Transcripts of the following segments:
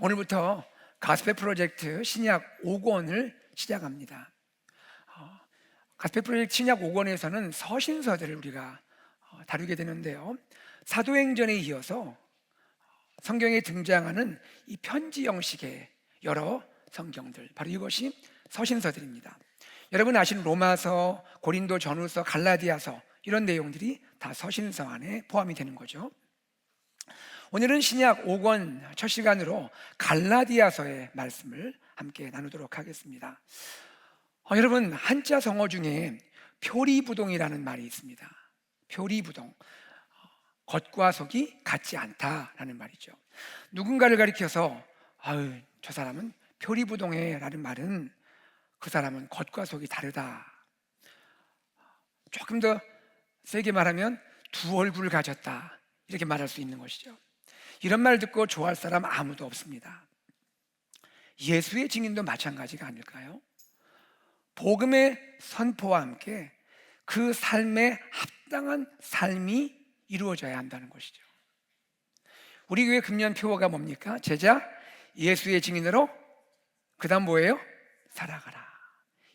오늘부터 가스페 프로젝트 신약 5권을 시작합니다. 가스페 프로젝트 신약 5권에서는 서신서들을 우리가 다루게 되는데요. 사도행전에 이어서 성경에 등장하는 이 편지 형식의 여러 성경들, 바로 이것이 서신서들입니다. 여러분 아시는 로마서, 고린도 전후서, 갈라디아서, 이런 내용들이 다 서신서 안에 포함이 되는 거죠. 오늘은 신약 5권 첫 시간으로 갈라디아서의 말씀을 함께 나누도록 하겠습니다. 여러분, 한자 성어 중에 표리부동이라는 말이 있습니다. 표리부동, 겉과 속이 같지 않다라는 말이죠. 누군가를 가리켜서 아유, 저 사람은 표리부동해 라는 말은 그 사람은 겉과 속이 다르다. 조금 더 세게 말하면 두 얼굴을 가졌다, 이렇게 말할 수 있는 것이죠. 이런 말 듣고 좋아할 사람 아무도 없습니다. 예수의 증인도 마찬가지가 아닐까요? 복음의 선포와 함께 그 삶에 합당한 삶이 이루어져야 한다는 것이죠. 우리 교회 금년 표어가 뭡니까? 제자 예수의 증인으로, 그 다음 뭐예요? 살아가라.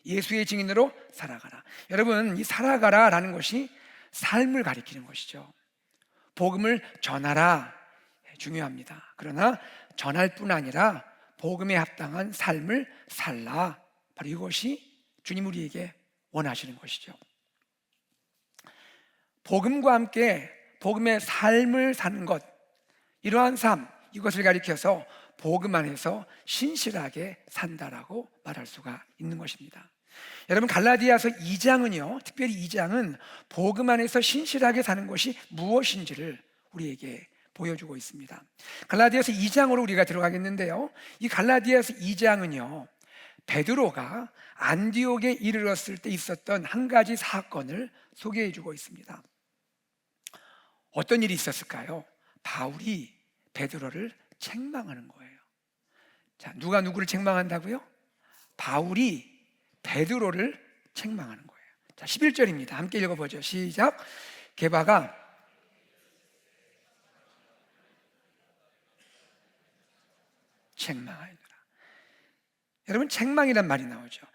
예수의 증인으로 살아가라. 여러분, 이 살아가라 라는 것이 삶을 가리키는 것이죠. 복음을 전하라, 중요합니다. 그러나 전할 뿐 아니라 복음에 합당한 삶을 살라, 바로 이것이 주님 우리에게 원하시는 것이죠. 복음과 함께 복음의 삶을 사는 것, 이러한 삶, 이것을 가리켜서 복음 안에서 신실하게 산다라고 말할 수가 있는 것입니다. 여러분, 갈라디아서 2장은요, 특별히 2장은 복음 안에서 신실하게 사는 것이 무엇인지를 우리에게 보여주고 있습니다. 갈라디아서 2장으로 우리가 들어가겠는데요, 이 갈라디아서 2장은요, 베드로가 안디옥에 이르렀을 때 있었던 한 가지 사건을 소개해주고 있습니다. 어떤 일이 있었을까요? 바울이 베드로를 책망하는 거예요. 자, 누가 누구를 책망한다고요? 바울이 베드로를 책망하는 거예요. 자, 11절입니다. 함께 읽어보죠. 시작. 게바가 책망하니라. 여러분, 책망이란 말이 나오죠.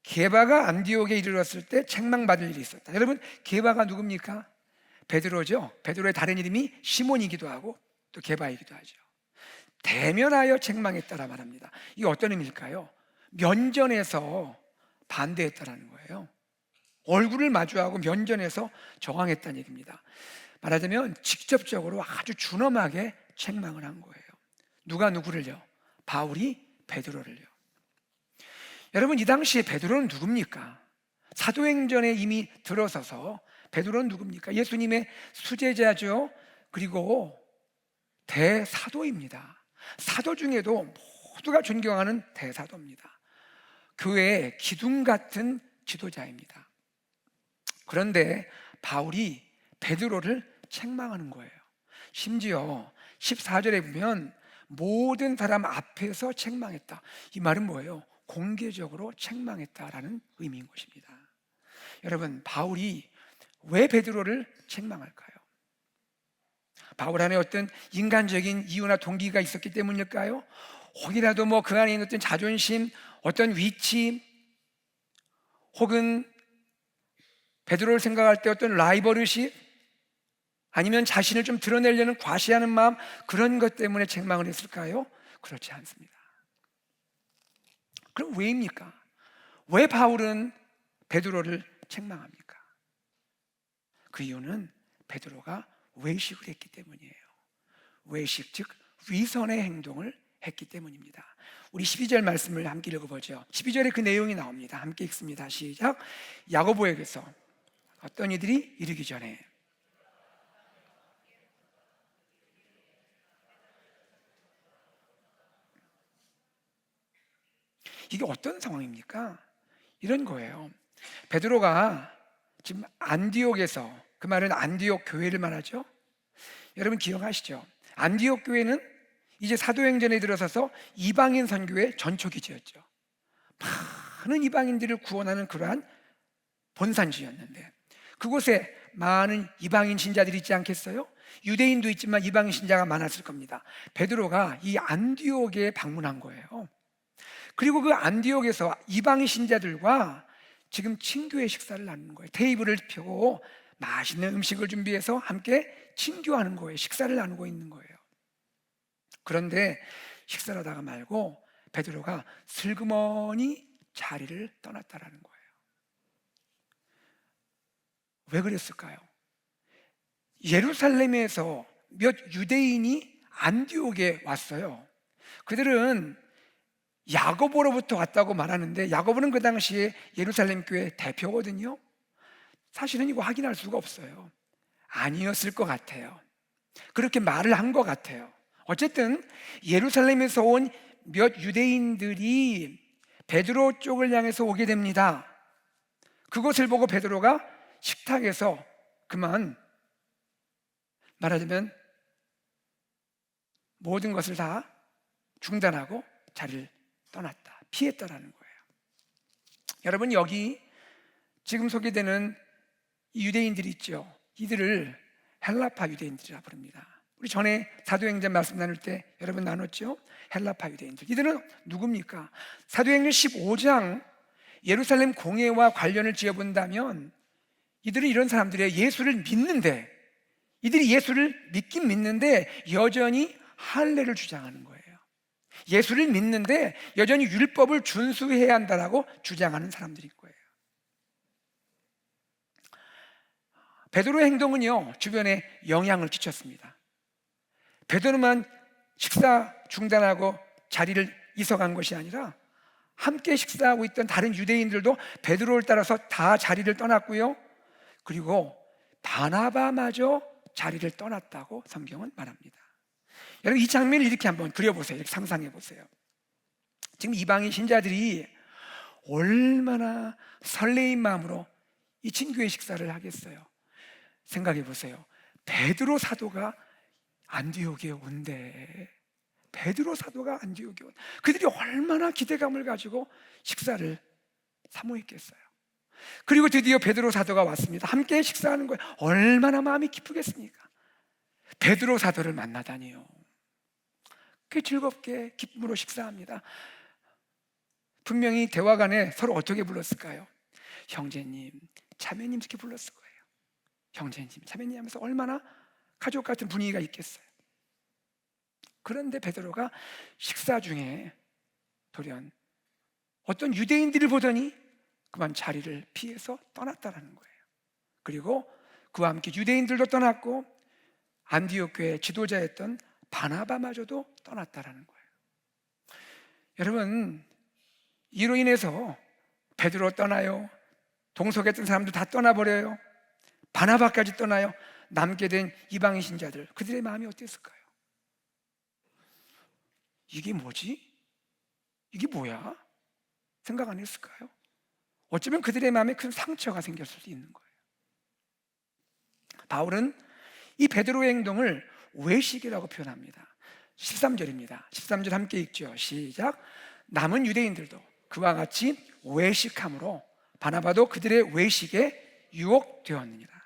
게바가 안디옥에 이르렀을 때 책망받을 일이 있었다. 여러분, 게바가 누굽니까? 베드로죠. 베드로의 다른 이름이 시몬이기도 하고 또 게바이기도 하죠. 대면하여 책망했다라 말합니다. 이게 어떤 의미일까요? 면전에서 반대했다라는 거예요. 얼굴을 마주하고 면전에서 저항했다는 얘기입니다. 말하자면 직접적으로 아주 준엄하게 책망을 한 거예요. 누가 누구를요? 바울이 베드로를요. 여러분, 이 당시에 베드로는 누굽니까? 사도행전에 이미 들어서서 베드로는 누굽니까? 예수님의 수제자죠. 그리고 대사도입니다. 사도 중에도 모두가 존경하는 대사도입니다. 교회의 기둥 같은 지도자입니다. 그런데 바울이 베드로를 책망하는 거예요. 심지어 14절에 보면 모든 사람 앞에서 책망했다. 이 말은 뭐예요? 공개적으로 책망했다라는 의미인 것입니다. 여러분, 바울이 왜 베드로를 책망할까요? 바울 안에 어떤 인간적인 이유나 동기가 있었기 때문일까요? 혹이라도 그 안에 있는 어떤 자존심, 어떤 위치, 혹은 베드로를 생각할 때 어떤 라이벌의식, 아니면 자신을 좀 드러내려는 과시하는 마음, 그런 것 때문에 책망을 했을까요? 그렇지 않습니다. 그럼 왜입니까? 왜 바울은 베드로를 책망합니까? 그 이유는 베드로가 외식을 했기 때문이에요. 외식, 즉 위선의 행동을 했기 때문입니다. 우리 12절 말씀을 함께 읽어보죠. 12절에 그 내용이 나옵니다. 함께 읽습니다. 시작. 야고보에게서 어떤 이들이 이르기 전에 이게 어떤 상황입니까? 이런 거예요. 베드로가 지금 안디옥에서, 그 말은 안디옥 교회를 말하죠. 여러분 기억하시죠? 안디옥 교회는 이제 사도행전에 들어서서 이방인 선교의 전초기지였죠. 많은 이방인들을 구원하는 그러한 본산지였는데 그곳에 많은 이방인 신자들이 있지 않겠어요? 유대인도 있지만 이방인 신자가 많았을 겁니다. 베드로가 이 안디옥에 방문한 거예요. 그리고 그 안디옥에서 이방인 신자들과 지금 친교의 식사를 나누는 거예요. 테이블을 펴고 맛있는 음식을 준비해서 함께 친교하는 거예요. 식사를 나누고 있는 거예요. 그런데 식사를 하다가 말고 베드로가 슬그머니 자리를 떠났다라는 거예요. 왜 그랬을까요? 예루살렘에서 몇 유대인이 안디옥에 왔어요. 그들은 야고보로부터 왔다고 말하는데, 야고보는 그 당시에 예루살렘 교회 대표거든요. 사실은 이거 확인할 수가 없어요. 아니었을 것 같아요. 그렇게 말을 한 것 같아요. 어쨌든 예루살렘에서 온 몇 유대인들이 베드로 쪽을 향해서 오게 됩니다. 그것을 보고 베드로가 식탁에서 그만, 말하자면 모든 것을 다 중단하고 자리를 떠났다, 피했다라는 거예요. 여러분, 여기 지금 소개되는 이 유대인들이 있죠. 이들을 헬라파 유대인들이라 부릅니다. 우리 전에 사도행전 말씀 나눌 때 여러분 나눴죠? 헬라파 유대인들. 이들은 누굽니까? 사도행전 15장 예루살렘 공회와 관련을 지어본다면 이들은 이런 사람들이에요. 예수를 믿는데, 이들이 예수를 믿긴 믿는데 여전히 할례를 주장하는 거예요. 예수를 믿는데 여전히 율법을 준수해야 한다라고 주장하는 사람들인 거예요. 베드로의 행동은요, 주변에 영향을 끼쳤습니다. 베드로만 식사 중단하고 자리를 이석한 것이 아니라 함께 식사하고 있던 다른 유대인들도 베드로를 따라서 다 자리를 떠났고요, 그리고 바나바마저 자리를 떠났다고 성경은 말합니다. 여러분, 이 장면을 이렇게 한번 그려보세요. 이렇게 상상해 보세요. 지금 이방인 신자들이 얼마나 설레인 마음으로 이 친교의 식사를 하겠어요. 생각해 보세요. 베드로 사도가 안디옥에 온대. 베드로 사도가 안디옥에 온. 그들이 얼마나 기대감을 가지고 식사를 사모했겠어요. 그리고 드디어 베드로 사도가 왔습니다. 함께 식사하는 거예요. 얼마나 마음이 기쁘겠습니까? 베드로 사도를 만나다니요. 그 즐겁게 기쁨으로 식사합니다. 분명히 대화간에 서로 어떻게 불렀을까요? 형제님, 자매님 이렇게 불렀을 거예요. 형제님, 자매님 하면서 얼마나 가족 같은 분위기가 있겠어요. 그런데 베드로가 식사 중에 돌연 어떤 유대인들을 보더니 그만 자리를 피해서 떠났다라는 거예요. 그리고 그와 함께 유대인들도 떠났고 안디옥 교회 지도자였던 바나바마저도 떠났다라는 거예요. 여러분, 이로 인해서 베드로 떠나요, 동석에 있던 사람들 다 떠나버려요, 바나바까지 떠나요. 남게 된 이방인 신자들, 그들의 마음이 어땠을까요? 이게 뭐지? 이게 뭐야? 생각 안 했을까요? 어쩌면 그들의 마음에 큰 상처가 생겼을 수도 있는 거예요. 바울은 이 베드로의 행동을 외식이라고 표현합니다. 13절입니다. 13절 함께 읽죠. 시작. 남은 유대인들도 그와 같이 외식함으로 바나바도 그들의 외식에 유혹되었느니라.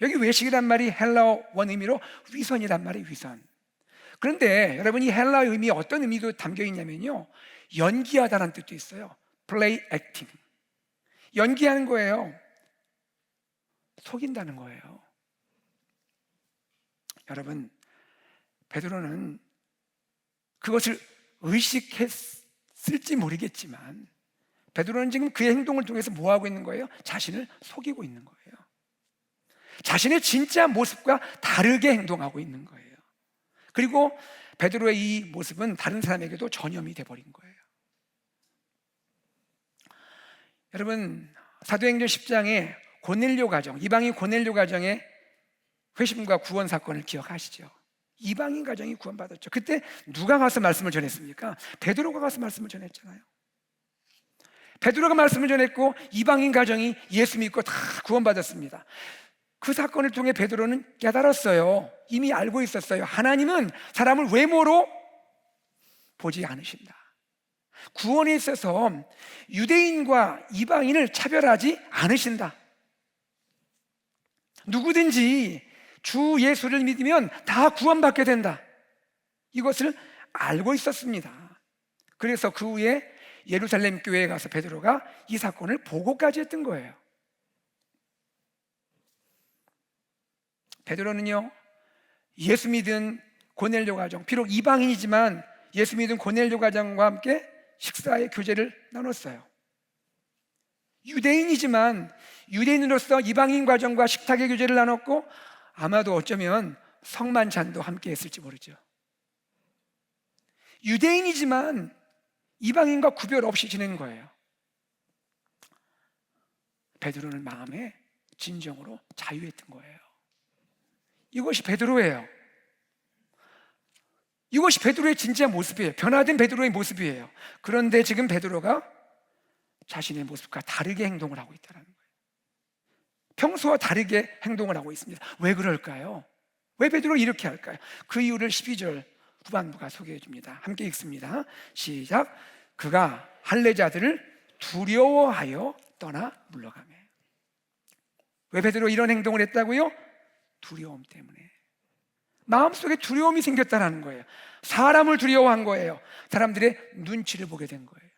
여기 외식이란 말이 헬라어 원 의미로 위선이란 말이 위선. 그런데 여러분, 이 헬라의 의미 어떤 의미도 담겨 있냐면요, 연기하다라는 뜻도 있어요. play acting. 연기하는 거예요. 속인다는 거예요. 여러분, 베드로는 그것을 의식했을지 모르겠지만 베드로는 지금 그의 행동을 통해서 뭐 하고 있는 거예요? 자신을 속이고 있는 거예요. 자신의 진짜 모습과 다르게 행동하고 있는 거예요. 그리고 베드로의 이 모습은 다른 사람에게도 전염이 돼버린 거예요. 여러분, 사도행전 10장에 고넬료 가정, 이방인 고넬료 가정의 회심과 구원 사건을 기억하시죠? 이방인 가정이 구원받았죠. 그때 누가 가서 말씀을 전했습니까? 베드로가 가서 말씀을 전했잖아요. 베드로가 말씀을 전했고 이방인 가정이 예수 믿고 다 구원받았습니다. 그 사건을 통해 베드로는 깨달았어요. 이미 알고 있었어요. 하나님은 사람을 외모로 보지 않으신다. 구원에 있어서 유대인과 이방인을 차별하지 않으신다. 누구든지 주 예수를 믿으면 다 구원받게 된다, 이것을 알고 있었습니다. 그래서 그 후에 예루살렘 교회에 가서 베드로가 이 사건을 보고까지 했던 거예요. 베드로는요, 예수 믿은 고넬료 가정, 비록 이방인이지만 예수 믿은 고넬료 가정과 함께 식사의 교제를 나눴어요. 유대인이지만 유대인으로서 이방인 가정과 식탁의 교제를 나눴고, 아마도 어쩌면 성만찬도 함께 했을지 모르죠. 유대인이지만 이방인과 구별 없이 지낸 거예요. 베드로는 마음에 진정으로 자유했던 거예요. 이것이 베드로예요. 이것이 베드로의 진짜 모습이에요. 변화된 베드로의 모습이에요. 그런데 지금 베드로가 자신의 모습과 다르게 행동을 하고 있다는 거예요. 평소와 다르게 행동을 하고 있습니다. 왜 그럴까요? 왜 베드로가 이렇게 할까요? 그 이유를 12절 후반부가 소개해 줍니다. 함께 읽습니다. 시작. 그가 할례자들을 두려워하여 떠나 물러가매. 왜 베드로 이런 행동을 했다고요? 두려움 때문에. 마음속에 두려움이 생겼다는 거예요. 사람을 두려워한 거예요. 사람들의 눈치를 보게 된 거예요.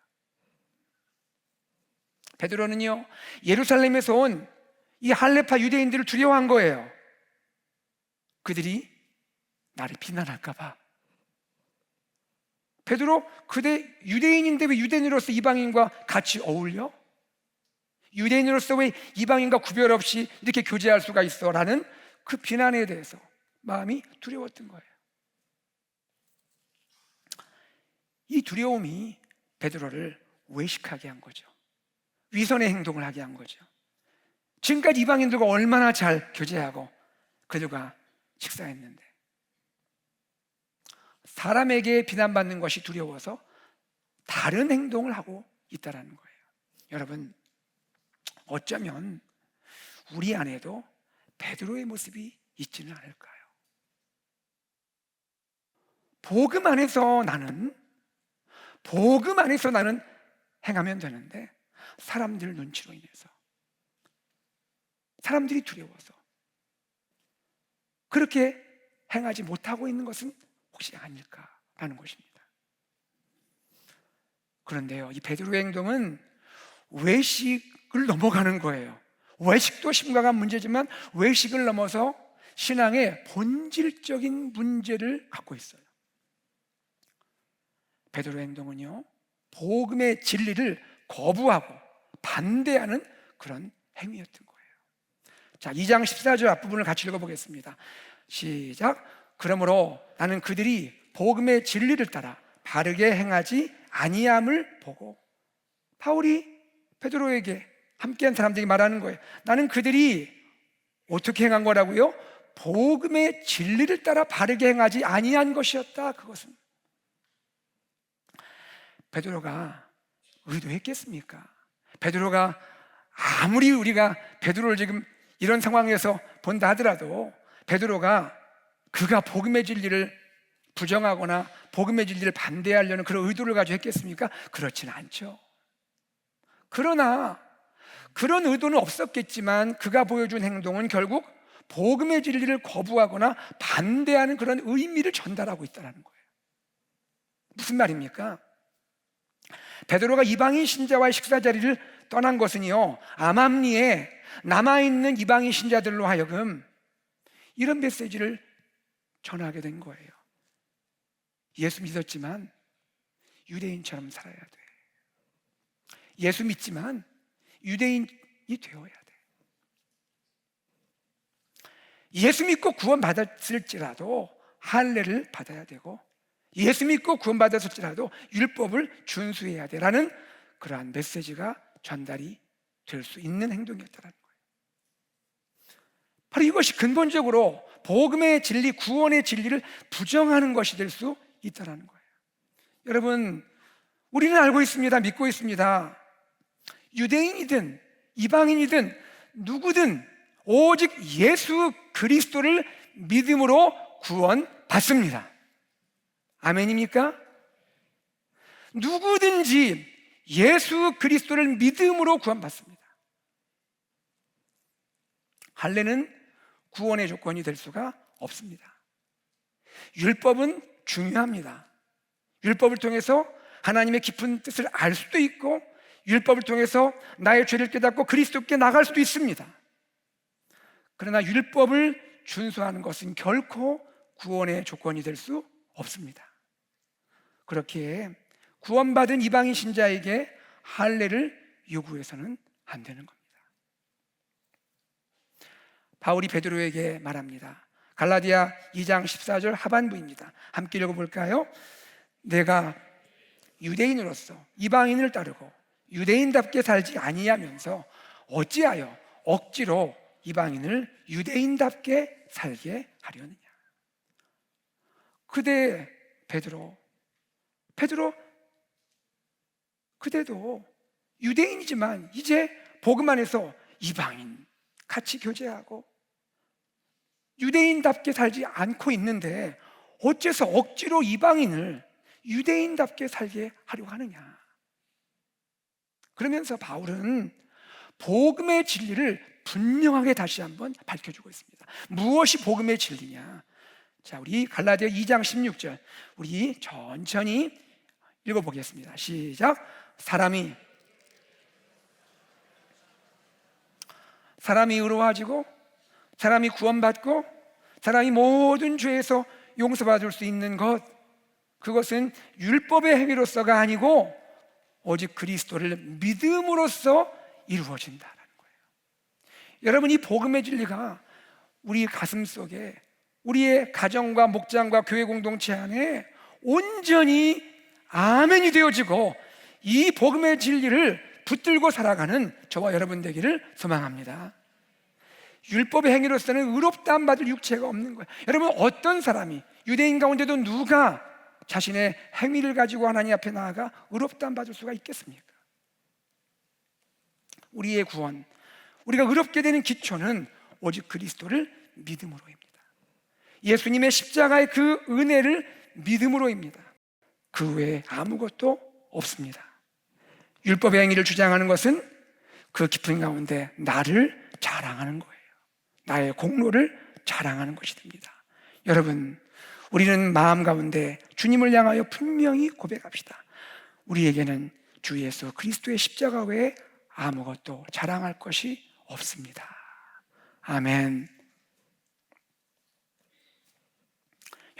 베드로는요, 예루살렘에서 온 이 할레파 유대인들을 두려워한 거예요. 그들이 나를 비난할까 봐. 베드로, 그대 유대인인데 왜 유대인으로서 이방인과 같이 어울려? 유대인으로서 왜 이방인과 구별 없이 이렇게 교제할 수가 있어? 라는 그 비난에 대해서 마음이 두려웠던 거예요. 이 두려움이 베드로를 외식하게 한 거죠. 위선의 행동을 하게 한 거죠. 지금까지 이방인들과 얼마나 잘 교제하고 그들과 식사했는데, 사람에게 비난받는 것이 두려워서 다른 행동을 하고 있다는 거예요. 여러분, 어쩌면 우리 안에도 베드로의 모습이 있지는 않을까요? 복음 안에서 나는 행하면 되는데, 사람들 눈치로 인해서, 사람들이 두려워서 그렇게 행하지 못하고 있는 것은 혹시 아닐까라는 것입니다. 그런데요, 이 베드로의 행동은 외식을 넘어가는 거예요. 외식도 심각한 문제지만 외식을 넘어서 신앙의 본질적인 문제를 갖고 있어요. 베드로의 행동은요, 복음의 진리를 거부하고 반대하는 그런 행위였던 거예요. 자, 2장 14절 앞부분을 같이 읽어보겠습니다. 시작. 그러므로 나는 그들이 복음의 진리를 따라 바르게 행하지 아니함을 보고, 바울이 베드로에게 함께한 사람들이 말하는 거예요. 나는 그들이 어떻게 행한 거라고요? 복음의 진리를 따라 바르게 행하지 아니한 것이었다. 그것은 베드로가 의도했겠습니까? 베드로가 아무리 우리가 베드로를 지금 이런 상황에서 본다 하더라도, 베드로가 그가 복음의 진리를 부정하거나 복음의 진리를 반대하려는 그런 의도를 가지고 했겠습니까? 그렇진 않죠. 그러나 그런 의도는 없었겠지만 그가 보여준 행동은 결국 복음의 진리를 거부하거나 반대하는 그런 의미를 전달하고 있다는 거예요. 무슨 말입니까? 베드로가 이방인 신자와의 식사 자리를 떠난 것은요, 암암리에 남아있는 이방인 신자들로 하여금 이런 메시지를 전하게 된 거예요. 예수 믿었지만 유대인처럼 살아야 돼. 예수 믿지만 유대인이 되어야 돼. 예수 믿고 구원받았을지라도 할례를 받아야 되고, 예수 믿고 구원받았을지라도 율법을 준수해야 되라는 그러한 메시지가 전달이 될 수 있는 행동이었다는 거예요. 바로 이것이 근본적으로 복음의 진리, 구원의 진리를 부정하는 것이 될 수 있다는 거예요. 여러분, 우리는 알고 있습니다. 믿고 있습니다. 유대인이든 이방인이든 누구든 오직 예수 그리스도를 믿음으로 구원받습니다. 아멘입니까? 누구든지 예수 그리스도를 믿음으로 구원받습니다. 할례는 구원의 조건이 될 수가 없습니다. 율법은 중요합니다. 율법을 통해서 하나님의 깊은 뜻을 알 수도 있고, 율법을 통해서 나의 죄를 깨닫고 그리스도께 나갈 수도 있습니다. 그러나 율법을 준수하는 것은 결코 구원의 조건이 될 수 없습니다. 그렇기에 구원받은 이방인 신자에게 할례를 요구해서는 안 되는 겁니다. 바울이 베드로에게 말합니다. 갈라디아 2장 14절 하반부입니다. 함께 읽어볼까요? 내가 유대인으로서 이방인을 따르고 유대인답게 살지 아니하면서 어찌하여 억지로 이방인을 유대인답게 살게 하려느냐. 그대 베드로, 그대도 유대인이지만 이제 복음 안에서 이방인 같이 교제하고 유대인답게 살지 않고 있는데 어째서 억지로 이방인을 유대인답게 살게 하려고 하느냐. 그러면서 바울은 복음의 진리를 분명하게 다시 한번 밝혀주고 있습니다. 무엇이 복음의 진리냐? 자, 우리 갈라디아 2장 16절 우리 천천히 읽어보겠습니다. 시작. 사람이 의로워지고 사람이 구원받고 사람이 모든 죄에서 용서받을 수 있는 것, 그것은 율법의 행위로서가 아니고 오직 그리스도를 믿음으로써 이루어진다라는 거예요. 여러분, 이 복음의 진리가 우리 가슴 속에, 우리의 가정과 목장과 교회 공동체 안에 온전히 아멘이 되어지고 이 복음의 진리를 붙들고 살아가는 저와 여러분 되기를 소망합니다. 율법의 행위로서는 의롭다함 받을 육체가 없는 거예요. 여러분, 어떤 사람이, 유대인 가운데도 누가 자신의 행위를 가지고 하나님 앞에 나아가 의롭다함 받을 수가 있겠습니까? 우리의 구원, 우리가 의롭게 되는 기초는 오직 그리스도를 믿음으로입니다. 예수님의 십자가의 그 은혜를 믿음으로입니다. 그 외에 아무것도 없습니다. 율법의 행위를 주장하는 것은 그 깊은 가운데 나를 자랑하는 거예요. 나의 공로를 자랑하는 것이 됩니다. 여러분, 우리는 마음 가운데 주님을 향하여 분명히 고백합시다. 우리에게는 주 예수 그리스도의 십자가 외에 아무것도 자랑할 것이 없습니다. 아멘.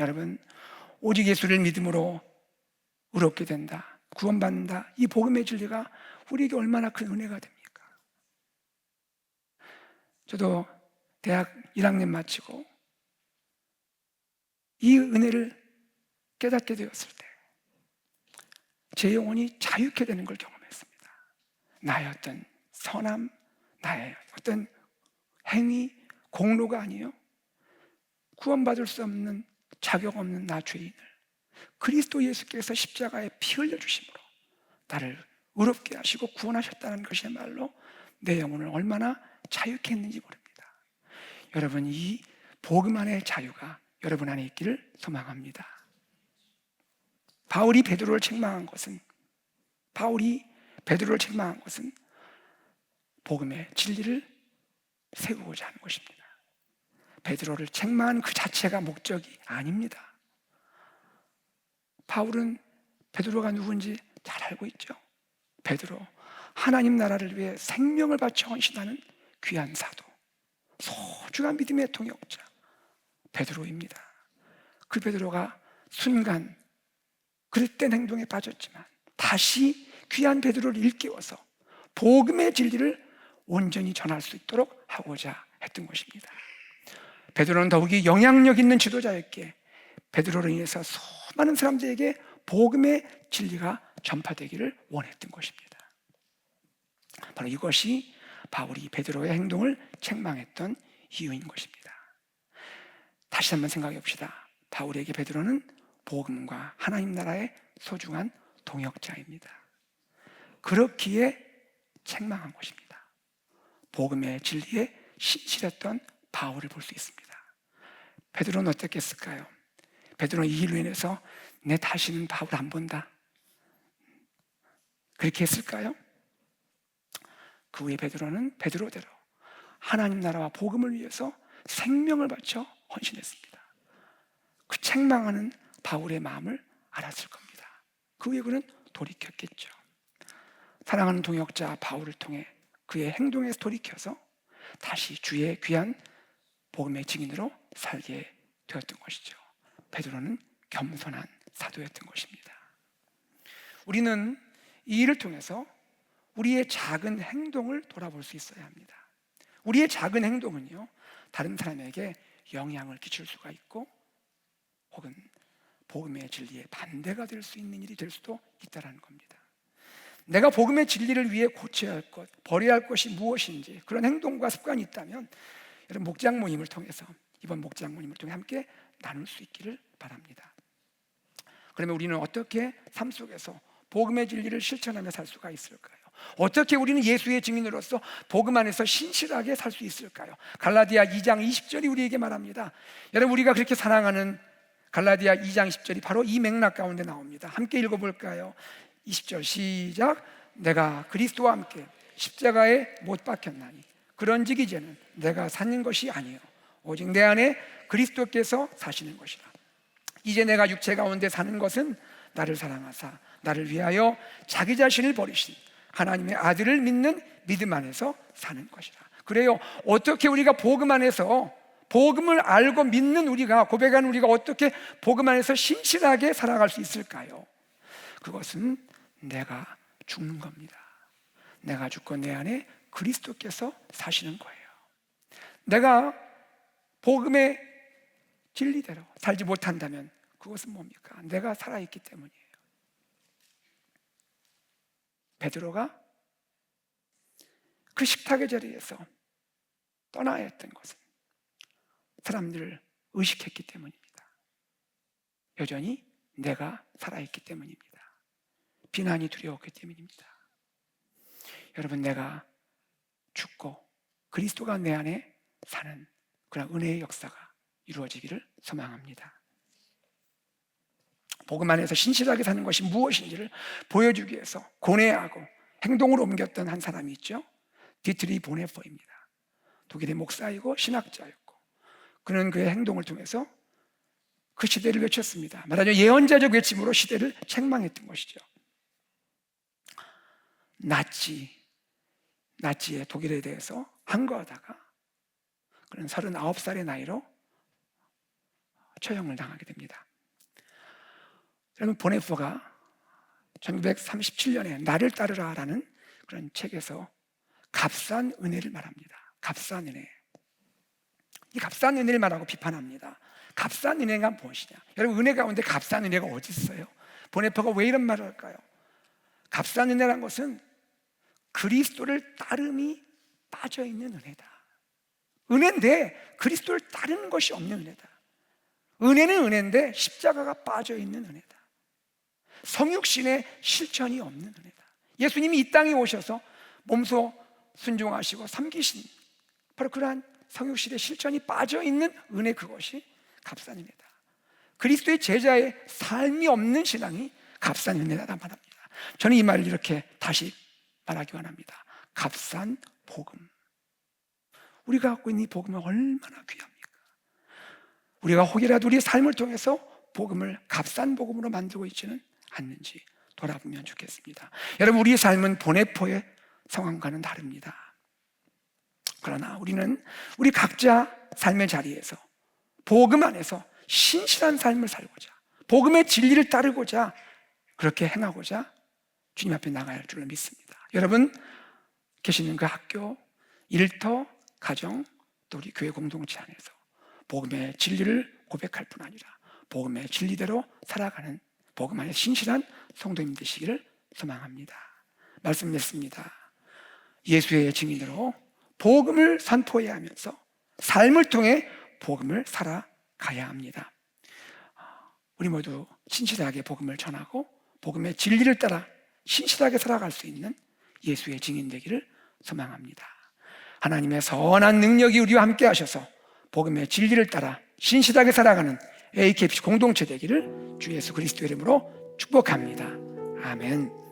여러분, 오직 예수를 믿음으로 의롭게 된다, 구원받는다, 이 복음의 진리가 우리에게 얼마나 큰 은혜가 됩니까? 저도 대학 1학년 마치고 이 은혜를 깨닫게 되었을 때 제 영혼이 자유케 되는 걸 경험했습니다. 나의 어떤 선함, 나의 어떤 행위, 공로가 아니요, 구원받을 수 없는, 자격 없는 나 죄인을 그리스도 예수께서 십자가에 피 흘려주심으로 나를 의롭게 하시고 구원하셨다는 것이야말로 내 영혼을 얼마나 자유케 했는지 모릅니다. 여러분, 이 복음 안의 자유가 여러분 안에 있기를 소망합니다. 바울이 베드로를 책망한 것은 복음의 진리를 세우고자 하는 것입니다. 베드로를 책망한 그 자체가 목적이 아닙니다. 바울은 베드로가 누군지 잘 알고 있죠. 베드로, 하나님 나라를 위해 생명을 바쳐 헌신하는 귀한 사도, 소중한 믿음의 동역자 베드로입니다. 그 베드로가 순간 그릇된 행동에 빠졌지만 다시 귀한 베드로를 일깨워서 복음의 진리를 온전히 전할 수 있도록 하고자 했던 것입니다. 베드로는 더욱이 영향력 있는 지도자였기에 베드로로 인해서 수많은 사람들에게 복음의 진리가 전파되기를 원했던 것입니다. 바로 이것이 바울이 베드로의 행동을 책망했던 이유인 것입니다. 다시 한번 생각해 봅시다. 바울에게 베드로는 복음과 하나님 나라의 소중한 동역자입니다. 그렇기에 책망한 것입니다. 복음의 진리에 신실했던 바울을 볼 수 있습니다. 베드로는 어떻겠을까요? 베드로는 이 일로 인해서 내 다시는 바울 안 본다, 그렇게 했을까요? 그 후에 베드로는 베드로대로 하나님 나라와 복음을 위해서 생명을 바쳐 헌신했습니다. 그 책망하는 바울의 마음을 알았을 겁니다. 그 후에 그는 돌이켰겠죠. 사랑하는 동역자 바울을 통해 그의 행동에서 돌이켜서 다시 주의 귀한 복음의 증인으로 살게 되었던 것이죠. 베드로는 겸손한 사도였던 것입니다. 우리는 이 일을 통해서 우리의 작은 행동을 돌아볼 수 있어야 합니다. 우리의 작은 행동은요, 다른 사람에게 영향을 끼칠 수가 있고 혹은 복음의 진리에 반대가 될 수 있는 일이 될 수도 있다는 겁니다. 내가 복음의 진리를 위해 고쳐야 할 것, 버려야 할 것이 무엇인지 그런 행동과 습관이 있다면 여러분 목장 모임을 통해서 이번 목장 모임을 통해 함께 나눌 수 있기를 바랍니다. 그러면 우리는 어떻게 삶 속에서 복음의 진리를 실천하며 살 수가 있을까요? 어떻게 우리는 예수의 증인으로서 복음 안에서 신실하게 살 수 있을까요? 갈라디아 2장 20절이 우리에게 말합니다. 여러분 우리가 그렇게 사랑하는 갈라디아 2장 10절이 바로 이 맥락 가운데 나옵니다. 함께 읽어볼까요? 20절 시작. 내가 그리스도와 함께 십자가에 못 박혔나니 그런즉 이제는 내가 사는 것이 아니요 오직 내 안에 그리스도께서 사시는 것이라. 이제 내가 육체 가운데 사는 것은 나를 사랑하사 나를 위하여 자기 자신을 버리신 하나님의 아들을 믿는 믿음 안에서 사는 것이라. 그래요. 어떻게 우리가 복음 안에서 복음을 알고 믿는 우리가 고백하는 우리가 어떻게 복음 안에서 신실하게 살아갈 수 있을까요? 그것은 내가 죽는 겁니다. 내가 죽고 내 안에 그리스도께서 사시는 거예요. 내가 복음의 진리대로 살지 못한다면 그것은 뭡니까? 내가 살아있기 때문이에요. 베드로가 그 식탁의 자리에서 떠나야 했던 것은 사람들을 의식했기 때문입니다. 여전히 내가 살아있기 때문입니다. 비난이 두려웠기 때문입니다. 여러분 내가 죽고 그리스도가 내 안에 사는 그런 은혜의 역사가 이루어지기를 소망합니다. 복음 안에서 신실하게 사는 것이 무엇인지를 보여주기 위해서 고뇌하고 행동으로 옮겼던 한 사람이 있죠. 디트리 보네퍼입니다. 독일의 목사이고 신학자였고 그는 그의 행동을 통해서 그 시대를 외쳤습니다. 말하자면 예언자적 외침으로 시대를 책망했던 것이죠. 나치의 독일에 대해서 항거하다가 그는 39살의 나이로 처형을 당하게 됩니다. 여러분 보네퍼가 1937년에 나를 따르라라는 그런 책에서 값싼 은혜를 말합니다. 값싼 은혜. 이 값싼 은혜를 말하고 비판합니다. 값싼 은혜가 무엇이냐? 여러분 은혜 가운데 값싼 은혜가 어디 있어요? 보네퍼가 왜 이런 말을 할까요? 값싼 은혜란 것은 그리스도를 따름이 빠져있는 은혜다. 은혜인데 그리스도를 따르는 것이 없는 은혜다. 은혜는 은혜인데 십자가가 빠져있는 은혜다. 성육신의 실천이 없는 은혜다. 예수님이 이 땅에 오셔서 몸소 순종하시고 섬기신 바로 그러한 성육신의 실천이 빠져있는 은혜, 그것이 값싼 은혜다. 그리스도의 제자의 삶이 없는 신앙이 값싼 은혜다 말합니다. 저는 이 말을 이렇게 다시 말하기 원합니다. 값싼 복음. 우리가 갖고 있는 이 복음은 얼마나 귀합니까? 우리가 혹이라도 우리의 삶을 통해서 복음을 값싼 복음으로 만들고 있지는 않는지 돌아보면 좋겠습니다. 여러분 우리의 삶은 보네포의 상황과는 다릅니다. 그러나 우리는 우리 각자 삶의 자리에서 복음 안에서 신실한 삶을 살고자 복음의 진리를 따르고자 그렇게 행하고자 주님 앞에 나가야 할 줄로 믿습니다. 여러분 계시는 그 학교, 일터, 가정 또 우리 교회 공동체 안에서 복음의 진리를 고백할 뿐 아니라 복음의 진리대로 살아가는 복음 안에 신실한 성도님 되시기를 소망합니다. 말씀 냈습니다. 예수의 증인으로 복음을 선포해야 하면서 삶을 통해 복음을 살아가야 합니다. 우리 모두 신실하게 복음을 전하고 복음의 진리를 따라 신실하게 살아갈 수 있는 예수의 증인 되기를 소망합니다. 하나님의 선한 능력이 우리와 함께 하셔서 복음의 진리를 따라 신실하게 살아가는 AKPC 공동체 되기를 주 예수 그리스도의 이름으로 축복합니다. 아멘.